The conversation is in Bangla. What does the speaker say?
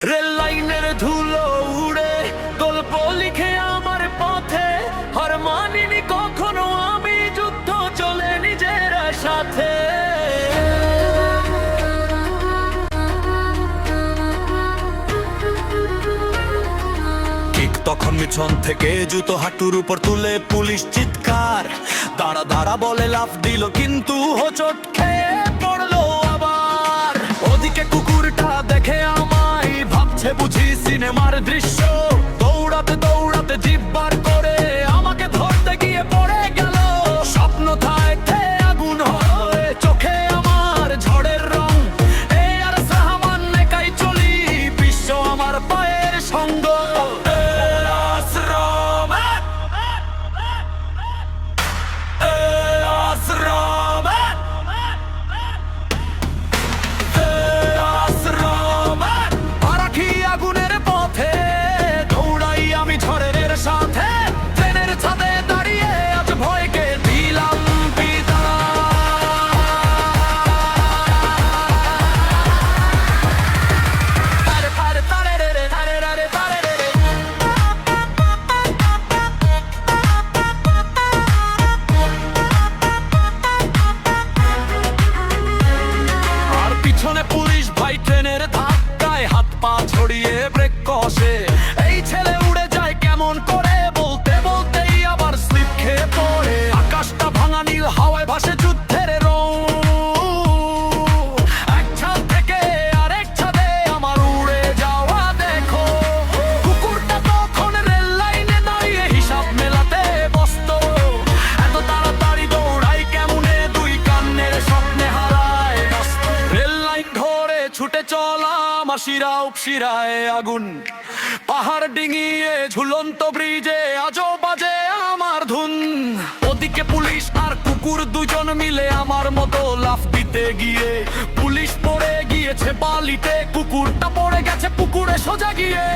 রেল লাইনের ধুলো উড়ে গল্প লিখে আমার পথে, হার মানিনি কখনো আমি, যুদ্ধ চলে নিজের সাথে। ঠিক তখন মিছন থেকে জুতো হাঁটুর উপর তুলে পুলিশ চিৎকার, দাঁড়া দাঁড়া বলে লাফ দিল, কিন্তু হোঁচট খেয়ে পড়লো আবার। ওদিকে কুকুরটা দেখে আমায়, ভাবছে বুঝি সিনেমার দৃশ্য, দৌড়াতে দৌড়াতে জিভ বার করে আমাকে ধরতে গিয়ে পড়ে গেল। স্বপ্ন থাকতে আগুন হয়ে চোখে আমার ঝড়ের রং, এই আর সাহামান একাই চলি, বিশ্ব আমার পায়ের সঙ্গ। পুলিশ ভাই ট্রেনের ধাক্কায় হাত পা ছড়িয়ে ব্রেক কষে, এই ছেলে উড়ে যায় কেমন করে, বলতে বলতেই আবার স্লিপ খেয়ে পড়ে। আকাশটা ভাঙা নীল, হাওয়ায় ভাসে যুদ্ধের রং, এক ছাদ থেকে আরেক ছাদে আমার উড়ে যাওয়া দেখো। কুকুরটা তখন রেল লাইনে দাঁড়িয়ে হিসাব মেলাতে বসত, এত তাড়াতাড়ি দৌড়াই কেমনে, দুই কান্নের স্বপ্নে হারায়। রেল লাইন ধরে ছুটে চলা আমার শিরা উপশিরায় আগুন, পাহাড় ডিঙিয়ে ঝুলন্ত ব্রিজে আজও বাজে আমার ধুন। ওদিকে পুলিশ আর কুকুর দুজন মিলে আমার মতো লাফ দিতে গিয়ে, পুলিশ পড়ে গিয়েছে বালিতে, কুকুরটা পড়ে গেছে পুকুরে সোজা গিয়ে।